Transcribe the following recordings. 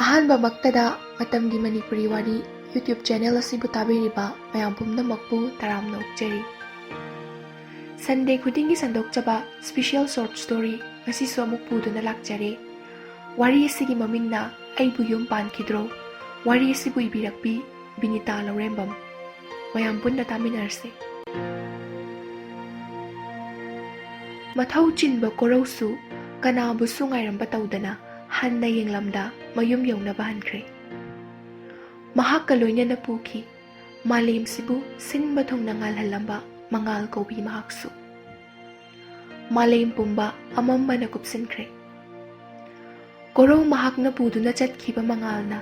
ꯑꯍꯥꯟꯕ ꯃꯛꯇꯗ ꯃꯇꯝꯒꯤ ꯃꯅꯤꯄꯨꯔꯤ ꯋꯥꯔꯤ ꯌꯨꯇ꯭ꯌꯨꯕ ꯆꯦꯅꯦꯜ ꯑꯁꯤꯕꯨ ꯇꯥꯕꯤꯔꯤꯕ ꯃꯌꯥꯝ ꯄꯨꯝꯅꯃꯛꯄꯨ ꯇꯔꯥꯝꯅ ꯑꯣꯛꯆꯔꯤ꯫ ꯁꯟꯗꯦ ꯈꯨꯗꯤꯡꯒꯤ ꯁꯟꯗꯣꯛꯆꯕ ꯁ꯭ꯄꯦꯁꯤꯌꯦꯜ ꯁꯣꯔꯠ ꯁ꯭ꯇꯣꯔꯤ ꯉꯁꯤꯁꯨ ꯑꯃꯨꯛ ꯄꯨꯗꯨꯅ ꯂꯥꯛꯆꯔꯦ꯫ ꯋꯥꯔꯤ ꯑꯁꯤꯒꯤ ꯃꯃꯤꯡꯅ ꯑꯩꯕꯨ ꯌꯨꯝ ꯄꯥꯟꯈꯤꯗ꯭ꯔꯣ꯫ ꯋꯥꯔꯤ ꯑꯁꯤꯕꯨ ꯏꯕꯤꯔꯛꯄꯤ ꯕꯤꯅꯤꯇꯥ ꯂꯧꯔꯦꯝꯕꯝ꯫ ꯃꯌꯥꯝ ꯄꯨꯟꯅ ꯇꯥꯃꯤꯟꯅꯔꯁꯤ꯫ ꯃꯊꯧ ꯆꯤꯟꯕ ꯀꯣꯔꯧꯁꯨ ꯀꯅꯥꯕꯨꯁꯨ ꯉꯥꯏꯔꯝꯕ ꯇꯧꯗꯅ ꯍꯟꯅ ꯌꯦꯡꯂꯝꯗ ꯃꯌꯨꯝ ꯌꯧꯅꯕ ꯍꯟꯈ꯭ꯔꯦ꯫ ꯃꯍꯥꯛꯀ ꯂꯣꯏꯅꯅ ꯄꯨꯈꯤ ꯃꯥꯂꯦꯝꯁꯤꯕꯨ ꯁꯤꯟꯕ ꯊꯨꯡꯅ ꯉꯥꯜꯍꯜꯂꯝꯕ ꯃꯉꯥꯜ ꯀꯧꯕꯤ ꯃꯍꯥꯛꯁꯨ꯫ ꯃꯥꯂꯦꯝ ꯄꯨꯝꯕ ꯑꯃꯝꯕꯅ ꯀꯨꯞꯁꯤꯟꯈ꯭ꯔꯦ꯫ ꯀꯣꯔꯧ ꯃꯍꯥꯛꯅ ꯄꯨꯗꯨꯅ ꯆꯠꯈꯤꯕ ꯃꯉꯥꯜꯅ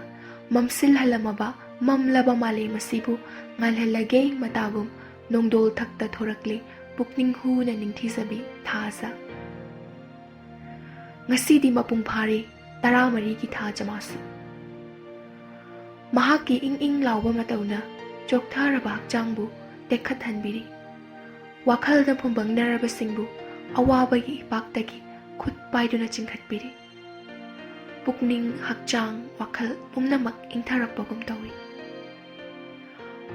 ꯃꯝꯁꯤꯜꯍꯜꯂꯝꯃꯕ ꯃꯝꯂꯕ ꯃꯥꯂꯦꯝ ꯑꯁꯤꯕꯨ ꯉꯥꯜꯍꯜꯂꯒꯦ ꯃꯇꯥꯒꯨꯝ ꯅꯣꯡꯗꯣꯜ ꯊꯛꯇ ꯊꯣꯔꯛꯂꯦ ꯄꯨꯛꯅꯤꯡ ꯍꯨꯅ ꯅꯤꯡꯊꯤꯖꯕꯤ ꯊꯥꯖ꯫ ꯉꯁꯤꯗꯤ ꯃꯄꯨꯡ ꯐꯥꯔꯦ 14ꯒꯤ ꯊꯥ ꯆꯃꯥꯁꯨ꯫ ꯃꯍꯥꯛꯀꯤ ꯏꯪ ꯏꯪ ꯂꯥꯎꯕ ꯃꯇꯧꯅ ꯆꯣꯛꯊꯔꯕ ꯍꯛꯆꯥꯡꯕꯨ ꯇꯦꯛꯈꯠꯍꯟꯕꯤꯔꯤ꯫ ꯋꯥꯈꯜꯗ ꯐꯨꯝꯕꯪꯅꯔꯕꯁꯤꯡꯕꯨ ꯑꯋꯥꯕꯒꯤ ꯏꯄꯥꯛꯇꯒꯤ ꯈꯨꯠ ꯄꯥꯏꯗꯨꯅ ꯆꯤꯡꯈꯠꯄꯤꯔꯤ꯫ ꯄꯨꯛꯅꯤꯡ ꯍꯛꯆꯥꯡ ꯋꯥꯈꯜ ꯄꯨꯝꯅꯃꯛ ꯏꯪꯊꯔꯛꯄꯒꯨꯝ ꯇꯧꯏ꯫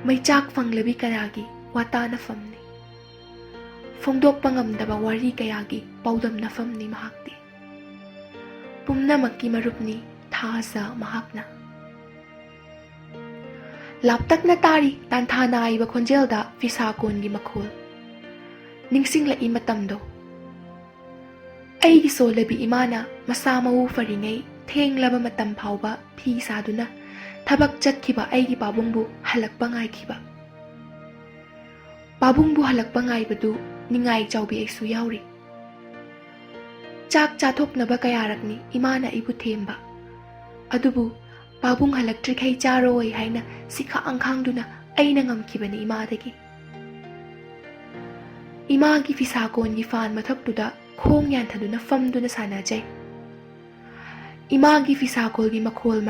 ꯃꯩꯆꯥꯛ ꯐꯪꯂꯕꯤ ꯀꯌꯥꯒꯤ ꯋꯥꯇꯥꯅꯐꯝꯅꯤ꯫ ꯐꯣꯡꯗꯣꯛꯄ ꯉꯝꯗꯕ ꯋꯥꯔꯤ ꯀꯌꯥꯒꯤ ꯄꯥꯎꯗꯝꯅꯐꯝꯅꯤ ꯃꯍꯥꯛꯇꯤ꯫ ꯄꯨꯝꯅꯃꯛꯀꯤ ꯃꯔꯨꯞꯅꯤ ꯊꯥꯖ ꯃꯍꯥꯛꯅ꯫ ꯂꯥꯞꯇꯛꯅ ꯇꯥꯔꯤ ꯇꯥꯟꯊꯥ ꯅꯥꯏꯕ ꯈꯣꯟꯖꯦꯜꯗ ꯐꯤꯁꯥꯀꯣꯟꯒꯤ ꯃꯈꯣꯜ꯫ ꯅꯤꯡꯁꯤꯡꯂꯛꯏ ꯃꯇꯝꯗꯣ꯫ ꯑꯩꯒꯤ ꯁꯣꯜꯂꯕꯤ ꯏꯃꯥꯅ ꯃꯁꯥ ꯃꯎ ꯐꯔꯤꯉꯩ ꯊꯦꯡꯂꯕ ꯃꯇꯝ ꯐꯥꯎꯕ ꯐꯤ ꯁꯥꯗꯨꯅ ꯊꯕꯛ ꯆꯠꯈꯤꯕ ꯑꯩꯒꯤ ꯄꯥꯕꯨꯡꯕꯨ ꯍꯜꯂꯛꯄ ꯉꯥꯏꯈꯤꯕ꯫ ꯄꯥꯕꯨꯡꯕꯨ ꯍꯜꯂꯛꯄ ꯉꯥꯏꯕꯗꯨ ꯅꯤꯡꯉꯥꯏ ꯆꯥꯎꯕꯤ ꯑꯩꯁꯨ ꯌꯥꯎꯔꯤ꯫ ꯆꯥꯛ ꯆꯥꯊꯣꯛꯅꯕ ꯀꯌꯥꯔꯛꯅꯤ ꯏꯃꯥꯅ ꯑꯩꯕꯨ ꯊꯦꯝꯕ꯫ ꯑꯗꯨꯕꯨ ꯄꯥꯕꯨꯡ ꯍꯜꯂꯛꯇ꯭ꯔꯤꯈꯩ ꯆꯥꯔꯣꯏ ꯍꯥꯏꯅ ꯁꯤꯈꯥꯡ ꯈꯥꯡꯗꯨꯅ ꯑꯩꯅ ꯉꯝꯈꯤꯕꯅꯤ ꯏꯃꯥꯗꯒꯤ꯫ ꯏꯃꯥꯒꯤ ꯐꯤꯁꯥꯀꯣꯟꯒꯤ ꯐꯥꯟ ꯃꯊꯛꯇꯨꯗ ꯈꯣꯡ ꯌꯥꯟꯊꯗꯨꯅ ꯐꯝꯗꯨꯅ ꯁꯥꯟꯅꯖꯩ꯫ ꯏꯃꯥꯒꯤ ꯐꯤꯁꯥꯀꯣꯜꯒꯤ ꯃꯈꯣꯜ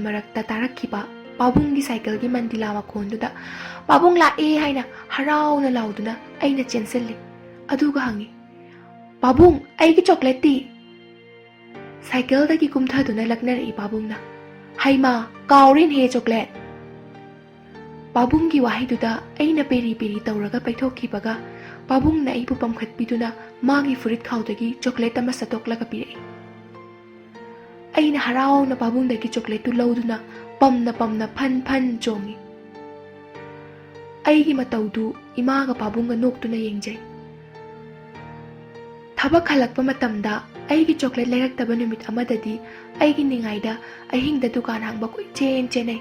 ꯃꯔꯛꯇ ꯇꯥꯔꯛꯈꯤꯕ ꯄꯥꯕꯨꯡꯒꯤ ꯁꯥꯏꯀꯜꯒꯤ ꯃꯟꯗꯤꯂꯥ ꯃꯈꯣꯟꯗꯨꯗ ꯄꯥꯕꯨꯡ ꯂꯥꯛꯑꯦ ꯍꯥꯏꯅ ꯍꯔꯥꯎꯅ ꯂꯥꯎꯗꯨꯅ ꯑꯩꯅ ꯆꯦꯟꯁꯤꯜꯂꯤ꯫ ꯑꯗꯨꯒ ꯍꯪꯉꯤ, ꯄꯥꯕꯨꯡ ꯑꯩꯒꯤ ꯆꯣꯀ꯭ꯂꯦꯠꯇꯤ? ꯁꯥꯏꯀꯜꯗꯒꯤ ꯀꯨꯝꯊꯗꯨꯅ ꯂꯛꯅꯔꯛꯏ ꯄꯥꯕꯨꯡꯅ, ꯍꯩꯃꯥ ꯀꯥꯎꯔꯦꯅꯦꯍꯦ ꯆꯣꯀ꯭ꯂꯦꯠ꯫ ꯄꯥꯕꯨꯡꯒꯤ ꯋꯥꯍꯩꯗꯨꯗ ꯑꯩꯅ ꯄꯦꯔꯤ ꯄꯦꯔꯤ ꯇꯧꯔꯒ ꯄꯩꯊꯣꯛꯈꯤꯕꯒ ꯄꯥꯕꯨꯡꯅ ꯑꯩꯕꯨ ꯄꯝꯈꯠꯄꯤꯗꯨꯅ ꯃꯥꯒꯤ ꯐꯨꯔꯤꯠ ꯈꯥꯎꯗꯒꯤ ꯆꯣꯀ꯭ꯂꯦꯠ ꯑꯃ ꯁꯠꯇꯣꯛꯂꯒ ꯄꯤꯔꯛꯏ꯫ ꯑꯩꯅ ꯍꯔꯥꯎꯅ ꯄꯥꯕꯨꯡꯗꯒꯤ ꯆꯣꯀ꯭ꯂꯦꯠꯇꯨ ꯂꯧꯗꯨꯅ ꯄꯝꯅ ꯄꯝꯅ ꯐꯟ ꯐꯟ ꯆꯣꯡꯉꯤ꯫ ꯑꯩꯒꯤ ꯃꯇꯧꯗꯨ ꯏꯃꯥꯒ ꯄꯥꯕꯨꯡꯒ ꯅꯣꯛꯇꯨꯅ ꯌꯦꯡꯖꯩ꯫ ꯊꯕꯛ ꯍꯜꯂꯛꯄ ꯃꯇꯝꯗ ꯑꯩꯒꯤ ꯆꯣꯀ꯭ꯂꯦꯠ ꯂꯩꯔꯛꯇꯕ ꯅꯨꯃꯤꯠ ꯑꯃꯗꯗꯤ ꯑꯩꯒꯤ ꯅꯤꯡꯉꯥꯏꯗ ꯑꯍꯤꯡꯗ ꯗꯨꯀꯥꯟ ꯍꯥꯡꯕ ꯀꯣꯏꯆꯦꯟ ꯆꯦꯟꯅꯩ꯫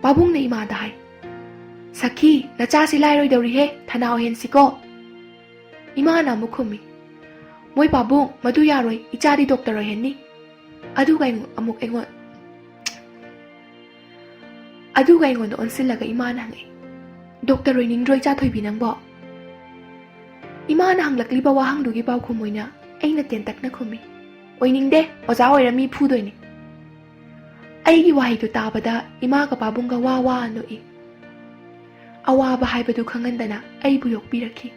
ꯄꯥꯕꯨꯡꯅ ꯏꯃꯥꯗ ꯍꯥꯏ, ꯁꯈꯤ ꯅꯆꯥꯁꯤ ꯂꯥꯏꯔꯣꯏꯗꯧꯔꯤꯍꯦ ꯊꯅꯥꯎ ꯍꯦꯟꯁꯤꯀꯣ꯫ ꯏꯃꯥꯅ ꯑꯃꯨꯛ ꯈꯨꯝꯃꯤ, ꯃꯣꯏ ꯄꯥꯕꯨꯡ ꯃꯗꯨ ꯌꯥꯔꯣꯏ ꯏꯆꯥꯗꯤ ꯗꯣꯛꯇꯔ ꯑꯣꯏꯍꯟꯅꯤ꯫ ꯑꯗꯨꯒ ꯑꯩꯉꯣꯟꯗ ꯑꯣꯟꯁꯤꯜꯂꯒ ꯏꯃꯥꯅ ꯍꯪꯉꯛꯏ, ꯗꯣꯛꯇꯔ ꯑꯣꯏꯅꯤꯡꯗ꯭ꯔꯣ ꯏꯆꯥ ꯊꯣꯏꯕꯤ ꯅꯪꯕꯣ? ꯏꯃꯥꯅ ꯍꯪꯂꯛꯂꯤꯕ ꯋꯥꯍꯪꯗꯨꯒꯤ ꯄꯥꯎꯈꯨꯝ ꯑꯣꯏꯅ ꯑꯩꯅ ꯇꯦꯟꯇꯛꯅ ꯈꯨꯝꯃꯤ, ꯑꯣꯏꯅꯤꯡꯗꯦ ꯑꯣꯖꯥ ꯑꯣꯏꯔꯝꯃꯤ ꯐꯨꯗꯣꯏꯅꯤ꯫ ꯑꯩꯒꯤ ꯋꯥꯍꯩꯗꯨ ꯇꯥꯕꯗ ꯏꯃꯥꯒ ꯄꯥꯕꯨꯡꯒ ꯋꯥ ꯋꯥ ꯅꯣꯛꯏ꯫ ꯑꯋꯥꯕ ꯍꯥꯏꯕꯗꯨ ꯈꯪꯍꯟꯗꯅ ꯑꯩꯕꯨ ꯌꯣꯛꯄꯤꯔꯛꯈꯤ꯫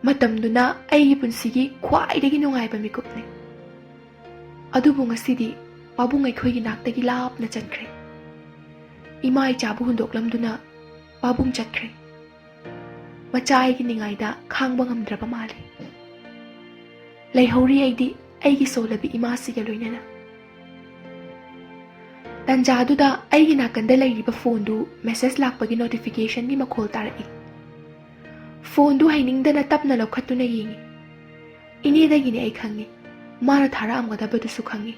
ꯃꯇꯝꯗꯨꯅ ꯑꯩꯒꯤ ꯄꯨꯟꯁꯤꯒꯤ ꯈ꯭ꯋꯥꯏꯗꯒꯤ ꯅꯨꯡꯉꯥꯏꯕ ꯃꯤꯀꯨꯞꯅꯤ꯫ ꯑꯗꯨꯕꯨ ꯉꯁꯤꯗꯤ ꯄꯥꯕꯨꯡ ꯑꯩꯈꯣꯏꯒꯤ ꯅꯥꯛꯇꯒꯤ ꯂꯥꯞꯅ ꯆꯠꯈ꯭ꯔꯦ꯫ ꯏꯃꯥ ꯏꯆꯥꯕꯨ ꯍꯨꯟꯗꯣꯛꯂꯝꯗꯨꯅ ꯄꯥꯕꯨꯡ ꯆꯠꯈ꯭ꯔꯦ꯫ ꯃꯆꯥ ꯑꯩꯒꯤ ꯅꯤꯡꯉꯥꯏꯗ ꯈꯥꯡꯕ ꯉꯝꯗ꯭ꯔꯕ ꯃꯥꯜꯂꯤ꯫ ꯂꯩꯍꯧꯔꯤ ꯑꯩꯗꯤ ꯑꯩꯒꯤ ꯁꯣꯜꯂꯕꯤ ꯏꯃꯥꯁꯤꯒ ꯂꯣꯏꯅꯅ꯫ ꯇꯟꯖꯥꯗꯨꯗ ꯑꯩꯒꯤ ナꯀꯟꯗ ꯂꯩꯔꯤꯕ ꯐꯣꯟꯗꯨ ꯃꯦꯁꯦꯖ ꯂꯥꯛꯄꯒꯤ ꯅꯣꯇꯤꯐꯤꯀꯦꯁꯟꯒꯤ ꯃꯈꯣꯜ ꯇꯥꯔꯛꯏ꯫ ꯐꯣꯟꯗꯨ ꯍꯩꯅꯤꯡꯗꯅ ꯇꯞꯅ ꯂꯧꯈꯠꯇꯨꯅ ꯌꯦꯡꯉꯤ꯫ ꯏꯅꯦꯗꯒꯤꯅꯤ ꯑꯩ ꯈꯪꯉꯤ, ꯃꯥꯅ ꯊꯥꯔꯛꯑꯝꯒꯗꯕꯗꯨꯁꯨ ꯈꯪꯉꯤ꯫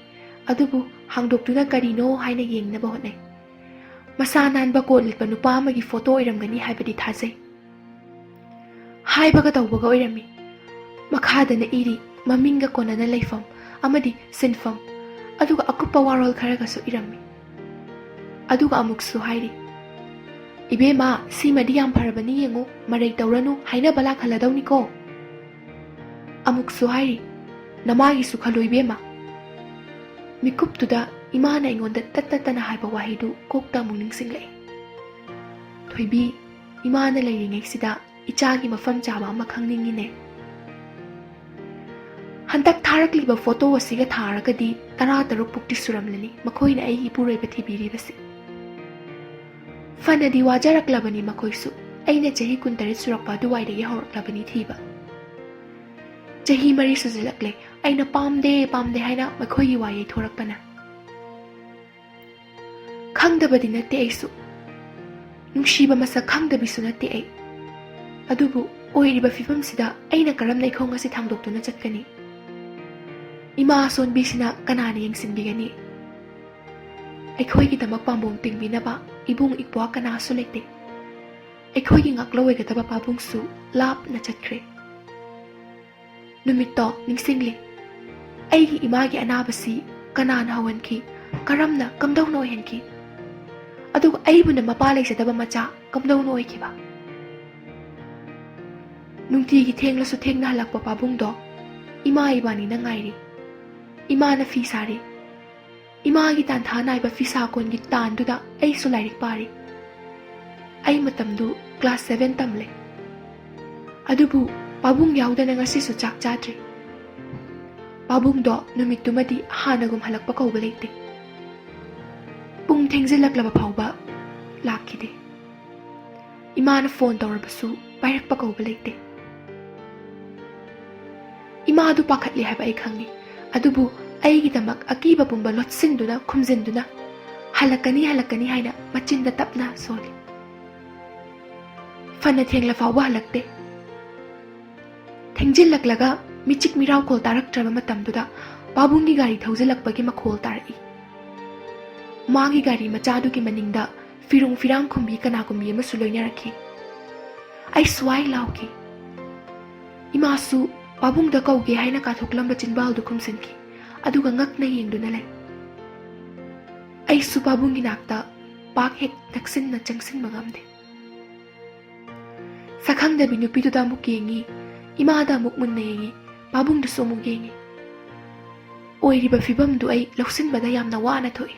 ꯑꯗꯨꯕꯨ ꯍꯥꯡꯗꯣꯛꯇꯨꯅ ꯀꯔꯤꯅꯣ ꯍꯥꯏꯅ ꯌꯦꯡꯅꯕ ꯍꯣꯠꯅꯩ꯫ ꯃꯁꯥ ꯅꯥꯟꯕ ꯀꯣꯠ ꯂꯤꯠꯄ ꯅꯨꯄꯥ ꯑꯃꯒꯤ ꯐꯣꯇꯣ ꯑꯣꯏꯔꯝꯒꯅꯤ ꯍꯥꯏꯕꯗꯤ ꯊꯥꯖꯩ꯫ ꯍꯥꯏꯕꯒ ꯇꯧꯕꯒ ꯑꯣꯏꯔꯝꯃꯤ꯫ ꯃꯈꯥꯗꯅ ꯏꯔꯤ ꯃꯃꯤꯡꯒ ꯀꯣꯟꯅꯅ ꯂꯩꯐꯝ ꯑꯃꯗꯤ ꯁꯤꯟꯐꯝ, ꯑꯗꯨꯒ ꯑꯀꯨꯞꯄ ꯋꯥꯔꯣꯜ ꯈꯔꯒꯁꯨ ꯏꯔꯝꯃꯤ꯫ ꯑꯗꯨꯒ ꯑꯃꯨꯛꯁꯨ ꯍꯥꯏꯔꯤ, ꯏꯕꯦꯝꯃ ꯁꯤꯃꯗꯤ ꯌꯥꯝ ꯐꯔꯕꯅꯤ ꯌꯦꯡꯉꯨ, ꯃꯔꯩ ꯇꯧꯔꯅꯨ ꯍꯥꯏꯅꯕ ꯂꯥꯛꯍꯜꯂꯗꯧꯅꯤꯀꯣ꯫ ꯑꯃꯨꯛꯁꯨ ꯍꯥꯏꯔꯤ, ꯅꯃꯥꯒꯤꯁꯨ ꯈꯜꯂꯨ ꯏꯕꯦꯝꯃ꯫ ꯃꯤꯀꯨꯞꯇꯨꯗ ꯏꯃꯥꯅ ꯑꯩꯉꯣꯟꯗ ꯇꯠꯇꯅ ꯍꯥꯏꯕ ꯋꯥꯍꯩꯗꯨ ꯀꯣꯛꯇ ꯑꯃꯨꯛ ꯅꯤꯡꯁꯤꯡꯂꯛꯏ, ꯊꯣꯏꯕꯤ ꯏꯃꯥꯅ ꯂꯩꯔꯤꯉꯩꯁꯤꯗ ꯏꯆꯥꯒꯤ ꯃꯐꯝ ꯆꯥꯕ ꯑꯃ ꯈꯪꯅꯤꯡꯉꯤꯅꯦ꯫ Handak tharakliba photo asiga tharagadi 13 pukti suramlani makoina ai ipuroiba thibiribasi. Fanadi wajaraklabani makoisu aina chahi 19 surakpa duwaidagi horaklabani thiba. Chahi mari suzilakle aina pamde haina makoigi wayai thorakpana. Khangdabadi natte aisu. Nungshiba masak khangdabisu natte ai. Adubu oiriba fifamsida aina karamna ikhong asi thangdoktuna chatkani. Ima sonbisina kanani yengsinbigani. Aikhoigi damak pambong tingbinaba ibung ikpwa kanasu lekte. Aikhoigi ngaklawaigataba pabungsu lap na chatkre. Numito ningsingli. Aigi imagi anabasi kanana hawanki karamna kamdawna oihenki. Aduga aibuna mapalay sa daba macha kamdawna oikiba. Nungtigi thenglasu thengna halakpa pabungdo ima ibani na ngairi. Ima na fisari. Ima gi tanthana iba fisa kon gi tanduda ai sulairik pari. Ai matamdu class 7 tamle. Adubu pabung yaudana ngasi su chak chadri. Pabung do numitumadi hanagum halakpa kauba leite. Pung thengzilaklaba phauba lakhide. Ima na phone tawrabasu pairakpa kauba leite. Ima adu pakhatli haiba ai khangi. Adubu aigi damak akiba pumba lotsinduna khumzinduna halakani haina machinda tapna soli. Fana thengla fawba halakte. Thengjillaklaga michik mirau kol taraktraba matamduda babungi gari thaujalakpagi makhol tarai. Magi gari machadugi maningda firung firang khumbi kanagumbi ama suloinarakhi. Ai swai lauki. Imasu babungda kauge haina kathoklam chinbaldu khumsinki. Aduga ngakna yengduna le. Ai su babungi nakta pak hek naksin na changsin magamde. Sakhangda binupiduda muk yengi, imada muk munna yengi, babungda so muk yengi. Oiriba fibamdu ai loksin bada yamna wana thoi.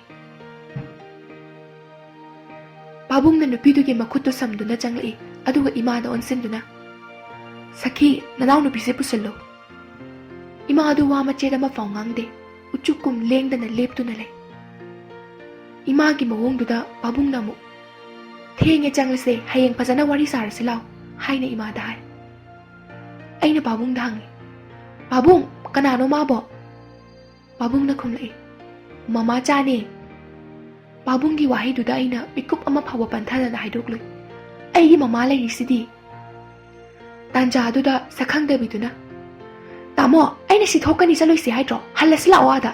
Babungna nupidugi makuto samduna changlai, aduga imada onsinduna. Sakhi nanaw nupise pusallo. Ima adu wa macheda ma faungangde uchukum lengdana leptuna le. Ima gi mawongduda babungna mu thenge changlase hayeng phajana wari sarasi law haina ima da hai. Aina babung da hangi. Babung kanano ma bo? Babung na khumlai. Mama chane. Babung gi wahi duda aina pikup ama phawa panthana na haidokloi. Ai gi mama lai risidi. Tanja aduda sakhangda biduna. Tamo, aina si thokani saloi si haidro, halasi lao ada.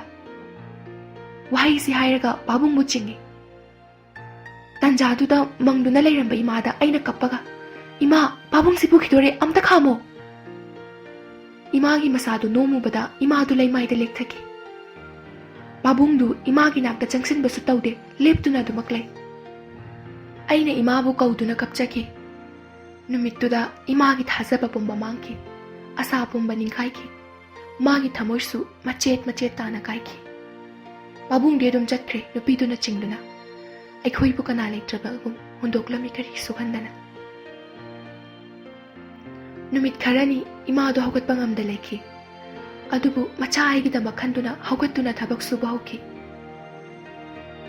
Wahi si hairaga babung muchingi. Tanja aduda mangduna lairamba imada aina kappaga. Ima, babung si pukhidore amta khamo. Imagi masadu nomu bada imadu laimaida lekthaki. Babung du imagi nakta changsin basu taude leptuna dumaklai. Aina imabu kauduna kapchaki. Numittuda imagi thazaba pumba mangki. Asa pumba ningkaiki. Magi thamoisu machet tana kaiki. Babung dedum chatkre nupiduna chingduna. Aikhoi bu kana lektrabagum hundoklami kari suhandana. Numit kharani imadu haugatpa ngamda lekhi. Adubu macha aigidama khanduna haugattuna thabak suba hauki.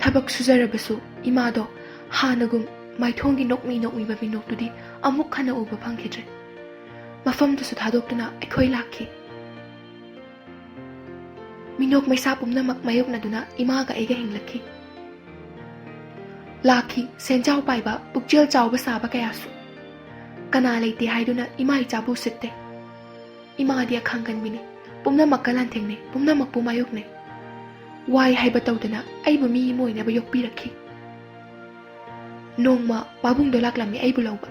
Thabak suzarabasu imado hanagum maithongi nokmi ba minokdudi amuk khana uba phangkhidre. Mafamdusu thadokduna aikhoi lakhi. Minok maisa pumnamak mayoknaduna imaga aiga hinglakhi. Lakhi senjau paiba pukjel chawba saba kayasu. Kana leite haiduna imai chabu sitte. Ima dia khangkan bini. Pumnamak kalan thengne, pumnamak pu mayokne. Wai haiba tawduna aibu mi moina ba yokpi rakhi. Nongma babung dolak lami aibu lawba.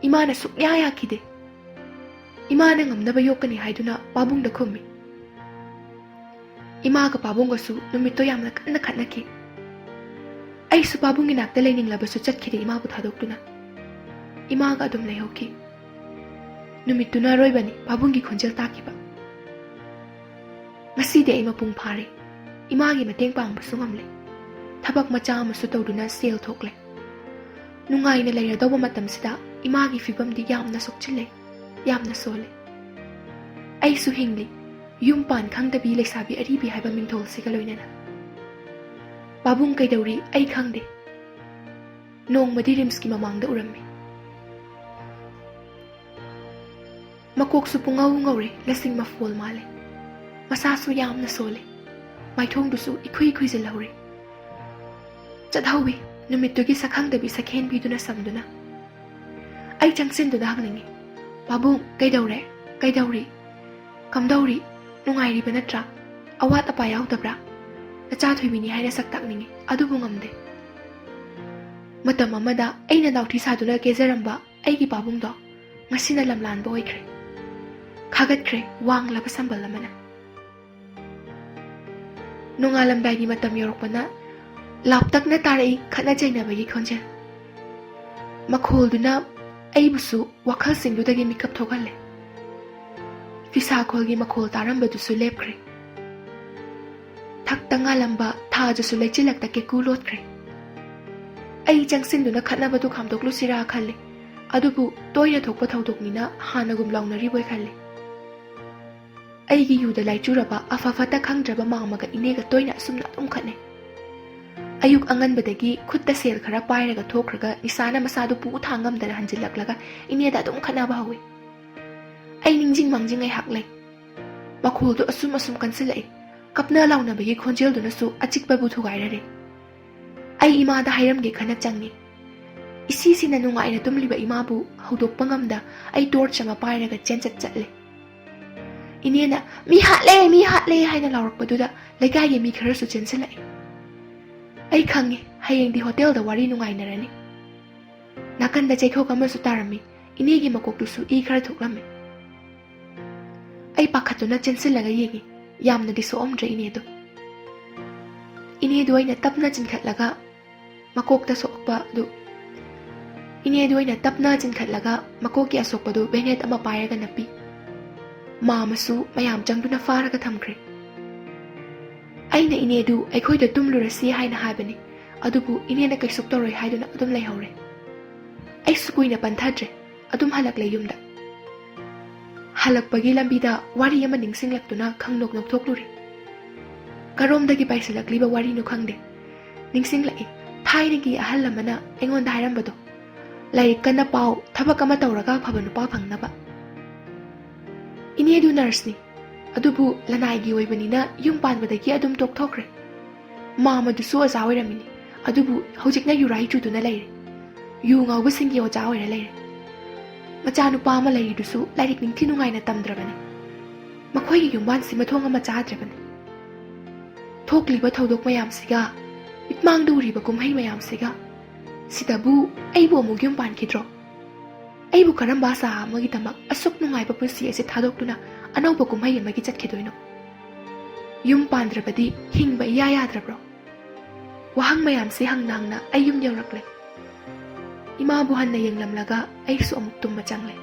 Imana sukya yakide. Imana ngamnaba yokkani haiduna babung da khummi. Imaga babung gasu numito yamna kanna khatnaki. Ai su babung inakta laininglabasu chatkide ima bu thadokduna. Imaga adum laihoki. Numituna roibani babungi khonjel takiba. Ngaside ai mapung phare. Imagi mateng pangbasu ngamle. Thabak macha amasu tawduna sel thokle. Nungaina lairadawba matamsida imagi fibamdi yamna sokchile, yamna sole. Ai su hingli. Yum pan khangdabi leisabi aribi haiba mingthol siga loinana. Pabung kaidawri ai khangde. Nongmadi rimski mamangda urammi. Makoksu pungau ngaure lasing mafol male. Masasu yamna sole. Maithongdusu ikhui khuizilaure. Chadhawi numittugi sakhangdabi sakhen biduna samduna. Ai changsinduna hangningi. Pabung kaidawre kaidawri. Kamdawri nungairi banatra. Awat apa yaudabra. Nacha thoibini haina saktakningi. Adubu ngamde. Matam amada aina nauthi saduna kezaramba aigi pabungdo ngasina lamlanba oikre. Khagatkre wanglaba sambal amana. Nongalamdaigi matam yorokpana laptakna tarai khana jainabagi khonjel. Makholduna aibusu wakhalsingdudagi mikap thogalle. Fisa kholgi makhol tarambadusu lepkre. Thakta ngalamba thajusu leichilakta ke kulotkre. Ai changsinduna khatnabadu khamdoklu sira khalle. Adubu toina thokpa thaudoknina hanagum launari boy khalle. Aigi yuda laichuraba afafata khangdraba mamaga inega toina asumna adum khatne. Ayuk anganbadagi khutta sel khara pairaga thokraga nisana masadu pu thangamdana hanjilaklaga ineda adum khatnaba hawi. Ai ningjing mangjing ai haklai. Makhuldu asum kansilai. Kapna launabagi khonjelduna su achikba bu thugairare. Ai imada hairamge khana changi. Isi sina nungaina tumliba imabu haudokpa ngamda ai torch ama pairaga chenchat chatle. Inena mi hatle haina laurakpaduda legaige mi kharasu chensilai. Ai khangi hayengdi hotel da wari nungainarani. Nakanda chaikho kamasu tarami inegi makoktusu I khara thoklamme. Ai pakhatuna chensilaga yegi yamna diso omdre inedo. Inedo aina tapna chinkhatlaga makokta sokpa du. Inedo aina tapna chinkhatlaga makoki asokpa du benet ama pairaga napi. Mamasu mayam changduna faraga thamkre. Aina inedu aikhoida tumlurasi haina haibani. Adubu inena kaisok toroi haiduna adum leihore. Ai sukuina panthadre adum halak leyumda. Halakpagi lambida wari ama ningsinglaktuna khangnok noktokluri. Karomdagi paisilakliba wari no khangde. Ningsinglai thainagi ahal lamana engonda hairambado. Lairik kana pau thabak ama tawraga phaba nupa phangnaba. Inedu nurse ni. Adubu lanaigi oibanina yum panbadagi adum tokthokre. Mama dusu aza oiramini. Adubu hojikna yurai chuduna leire. Yu ngauba singi oja oira leire. Macha nupa ama leiri dusu lairik ningthi nungaina tamdrabane. Makhoi yumban si mathonga macha drabane. Thokliba thaudok mayam siga itmangduriba kumhai mayam siga sidabu aibu amugyum Pankhidro. Aibu karamba sa amagi tamak asuk nungaiba punsi ase thadokduna anauba kumhai amagi chatkedoino. Yum pandrabadi hingba iya yadrabro. Wahang mayam si hangnangna ayum yawrakle. Ima buhan na yenglamlaga ay su amuk tumba changle.